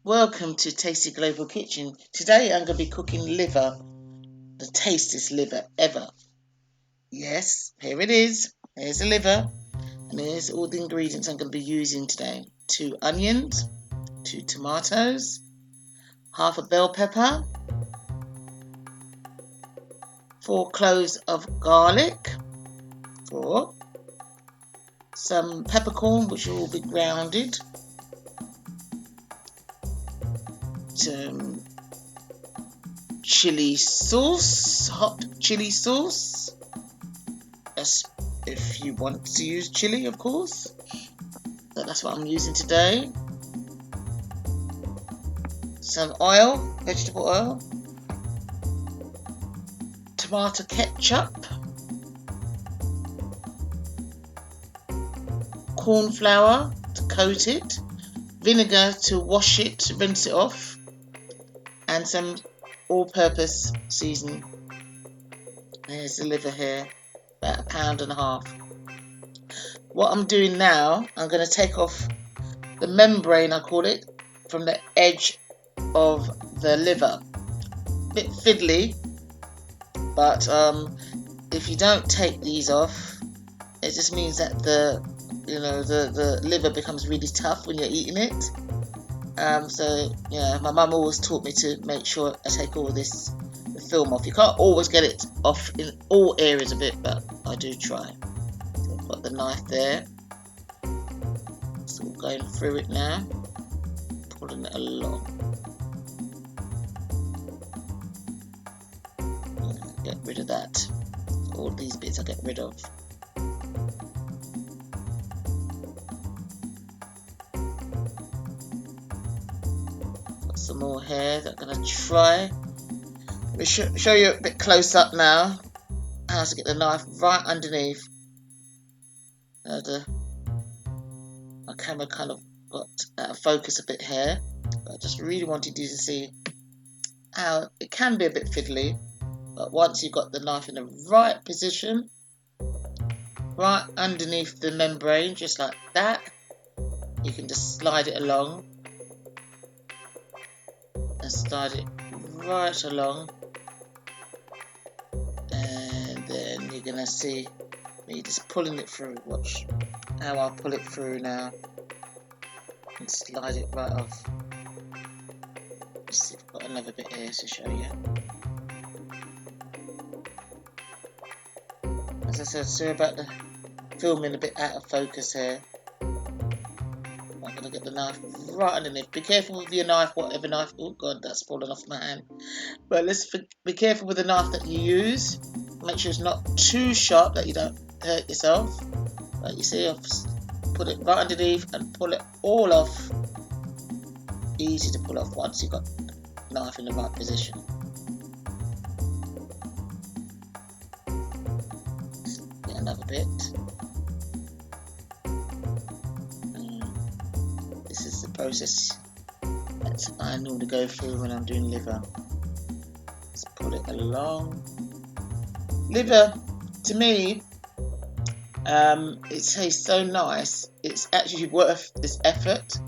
Welcome to Tasty Global Kitchen. Today I'm going to be cooking liver, the tastiest liver ever. Yes, here it is. Here's the liver, and here's all the ingredients I'm going to be using today. 2 onions, 2 tomatoes, half a bell pepper, 4 cloves of garlic, 4, some peppercorn which will be grounded, some chili sauce, hot chili sauce, if you want to use chili, of course, but that's what I'm using today. Some oil, vegetable oil, tomato ketchup, corn flour to coat it, vinegar to wash it, rinse it off, and some all-purpose seasoning. There's the liver here, about 1.5 pounds. What I'm doing now, I'm going to take off the membrane, I call it, from the edge of the liver. Bit fiddly, but if you don't take these off, it just means that the liver becomes really tough when you're eating it. So my mum always taught me to make sure I take all the film off. You can't always get it off in all areas of it, but I do try. So I've got the knife there. It's all going through it now, pulling it along. Get rid of that. All these bits I get rid of. Got some more here that I'm going to try. Let me show you a bit close up now how to get the knife right underneath. My camera kind of got out of focus a bit here, but I just really wanted you to see how it can be a bit fiddly, but once you've got the knife in the right position, right underneath the membrane, just like that, you can just slide it along and slide it right along, and then you're gonna see me just pulling it through. Watch how I pull it through now and slide it right off. Let's see if I've got another bit here to show you. As I said, sorry about the filming a bit out of focus here. I'm going to get the knife right underneath. Be careful with your knife, whatever knife. Oh God, that's fallen off my hand. But be careful with the knife that you use. Make sure it's not too sharp that you don't hurt yourself. Like you see, I've put it right underneath and pull it all off. Easy to pull off once you've got the knife in the right position. Get another bit. This is the process that I normally go through when I'm doing liver. Just pull it along. Liver, to me, it tastes so nice. It's actually worth this effort,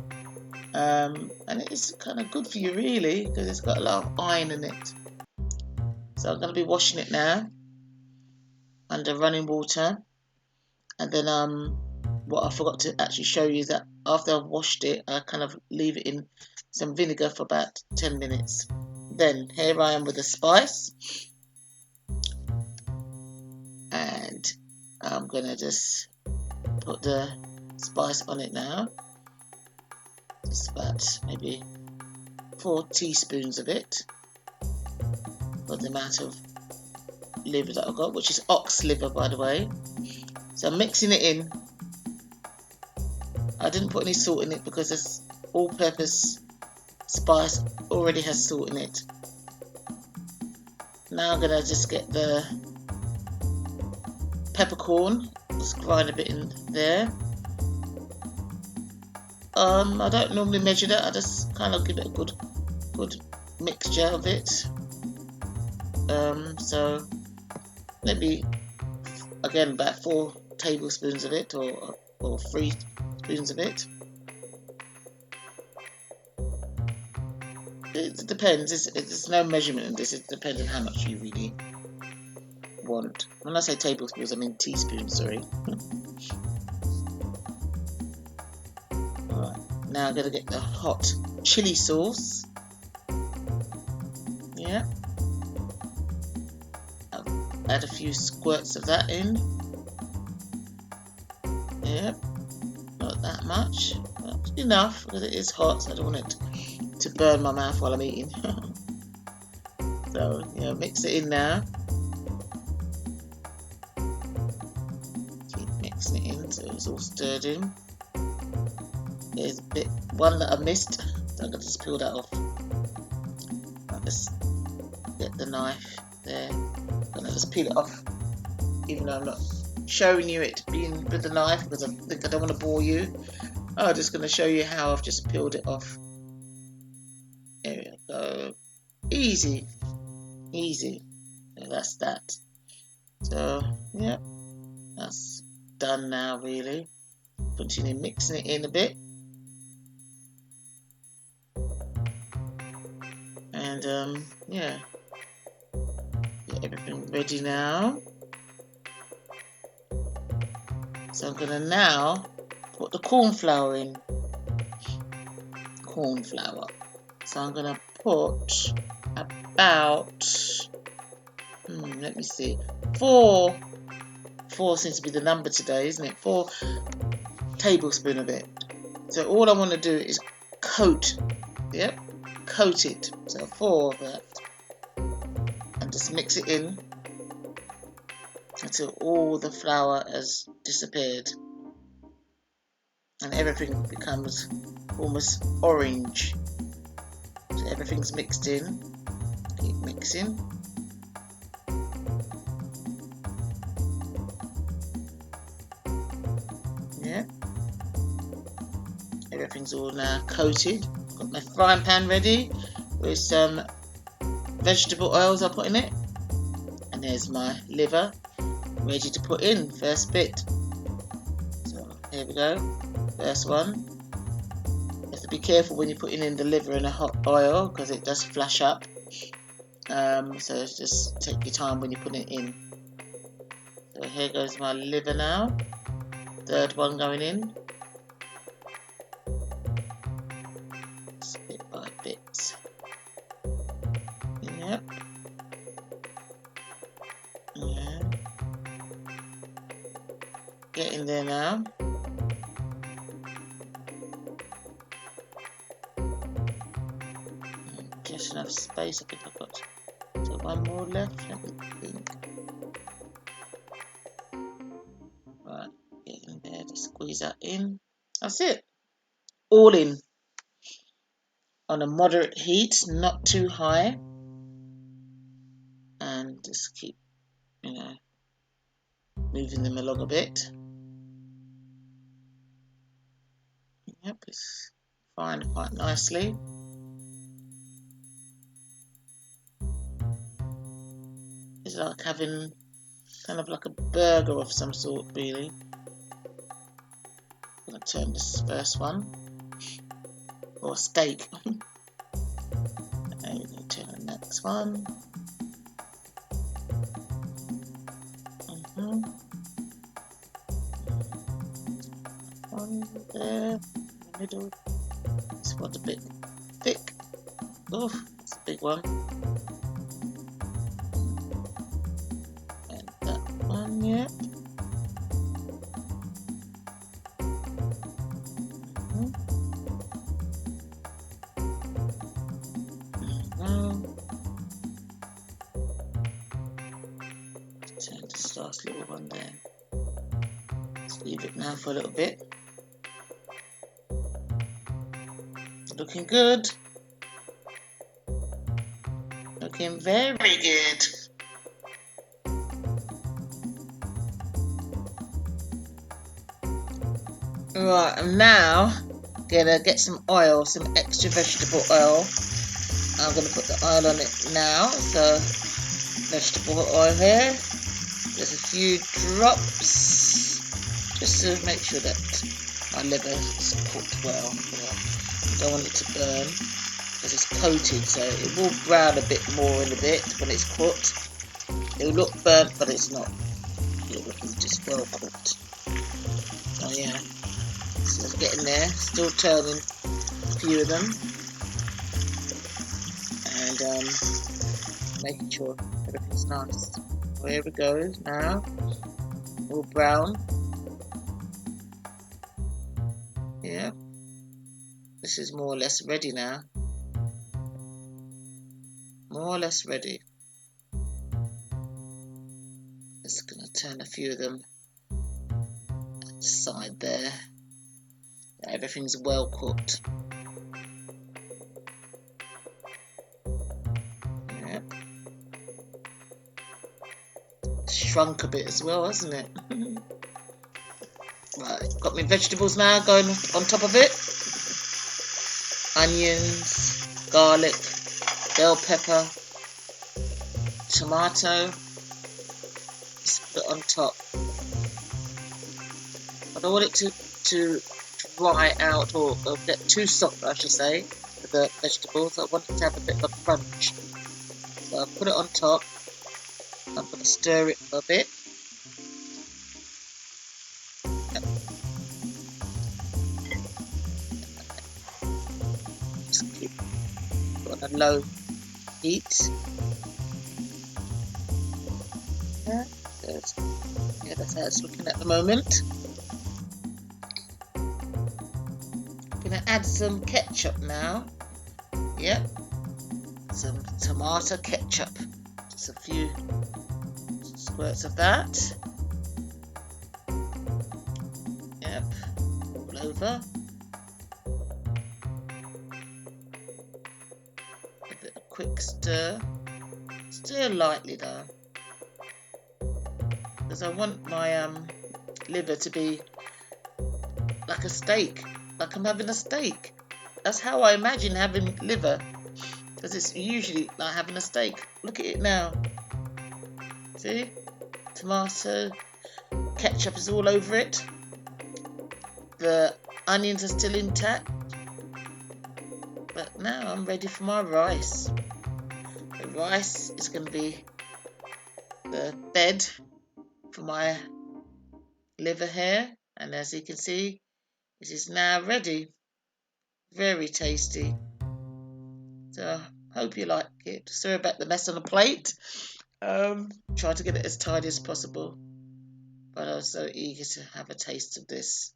and it's kind of good for you really, because it's got a lot of iron in it. So I'm going to be washing it now under running water, and then what I forgot to actually show you is that after I've washed it, I kind of leave it in some vinegar for about 10 minutes. Then here I am with the spice, and I'm going to just put the spice on it now. Just about maybe 4 teaspoons of it for the amount of liver that I've got, which is ox liver, by the way. So I'm mixing it in. I didn't put any salt in it because this all-purpose spice already has salt in it. Now I'm going to just get the peppercorn, just grind a bit in there. I don't normally measure that, I just kind of give it a good mixture of it. So maybe again about 4 tablespoons of it, or 3 spoons of it. it depends. It's no measurement in this. It depends on how much you really want. When I say tablespoons, I mean teaspoons, sorry. Alright, now I'm going to get the hot chili sauce. Yeah. I'll add a few squirts of that in. Yeah. Not that much. That's enough because it is hot, so I don't want it to burn my mouth while I'm eating. So, yeah, mix it in now. Keep mixing it in so it's all stirred in. There's one that I missed, so I'm going to just peel that off. I'll just get the knife there. I'm going to just peel it off, even though I'm not showing you it being with the knife because I think I don't want to bore you. I'm just going to show you how I've just peeled it off. There we go. Easy. Easy. So that's that. So, yeah, that's done now, really. Continue mixing it in a bit. And, yeah. Get everything ready now. So I'm going to now put the corn flour in. Corn flour. So I'm going to put about, let me see, 4 seems to be the number today, isn't it? 4 tablespoons of it. So all I want to do is coat, yep, coat it. So 4 of that. And just mix it in until all the flour has disappeared. And everything becomes almost orange. So everything's mixed in. Keep mixing. Yeah. Everything's all now coated. Got my frying pan ready with some vegetable oils I'll put in it. And there's my liver ready to put in. First bit. So here we go. First one. You have to be careful when you're putting in the liver in a hot oil because it does flash up. So just take your time when you put it in. So here goes my liver now. Third one going in. Just bit by bit. Yep. Yeah. Get in there now. Just enough space. I think I've got one more left. Let me think. Right, get in there. Just squeeze that in. That's it. All in. On a moderate heat, not too high. And just keep, moving them along a bit. Yep, it's frying quite nicely. It's like having kind of like a burger of some sort, really. I'm going to turn this first one, or steak. And we're going to turn the next one. One there, in the middle. This one's a bit thick. Oh, it's a big one. And that one, yep. Turn this last little one there. Just leave it now for a little bit. Looking good. Looking very good. Right, I'm now gonna get some oil, some extra vegetable oil. I'm gonna put the oil on it now. So vegetable oil here. There's a few drops, just to make sure that my liver is cooked well. I don't want it to burn. because it's coated, so it will brown a bit more in a bit when it's cooked. It will look burnt, but it's not. It will look just well cooked. Oh yeah, so it's getting there. Still turning a few of them, and making sure everything's nice. There we go. Now, all brown. Yeah, this is more or less ready now. More or less ready. Just gonna turn a few of them aside there. Everything's well cooked. Yep. Shrunk a bit as well, hasn't it? Right, got my vegetables now going on top of it. Onions, garlic, bell pepper, tomato. Just put it on top. I don't want it to dry out or get too soft, I should say, for the vegetables. I want it to have a bit of a crunch. So I'll put it on top. I'm going to stir it for a bit. Just keep it on a low heat. Yeah, that's how it's looking at the moment. I'm going to add some ketchup now. Yep, some tomato ketchup. Just a few squirts of that. Yep, all over. A bit of quick stir. Stir lightly though, because I want my liver to be like a steak, like I'm having a steak. That's how I imagine having liver, because it's usually like having a steak. Look at it now. See? Tomato, ketchup is all over it. The onions are still intact. But now I'm ready for my rice. The rice is going to be the bed for my liver here. And as you can see, it is now ready. Very tasty. So hope you like it. Sorry about the mess on the plate. Try to get it as tidy as possible. But I was so eager to have a taste of this.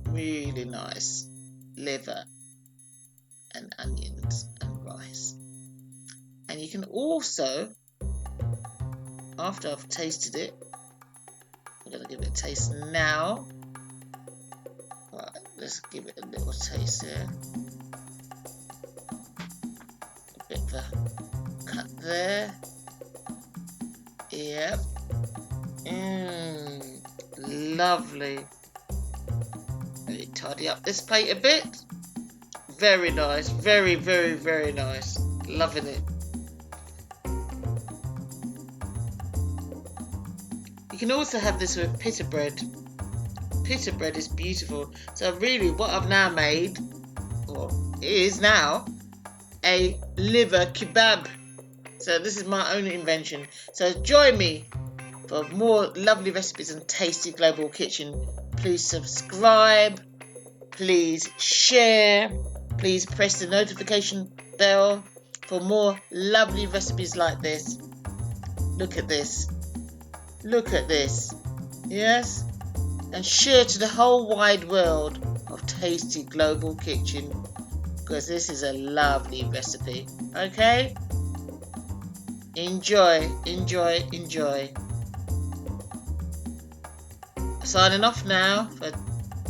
Really nice liver and onions and rice. And you can also, after I've tasted it, I'm going to give it a taste now. Right, let's give it a little taste here. A bit of a cut there. Yep. Lovely. Let me tidy up this plate a bit. Very nice. Very, very, very nice. Loving it. You can also have this with pita bread. Pita bread is beautiful. So really what I've now made, or is now, a liver kebab. So this is my own invention. So join me for more lovely recipes and tasty global kitchen. Please subscribe. Please share. Please press the notification bell for more lovely recipes like this. Look at this. Look at this. Yes? And share to the whole wide world of tasty global kitchen, because this is a lovely recipe. Okay? Enjoy, enjoy, enjoy. Signing off now for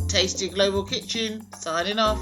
Tasty Global Kitchen. Signing off.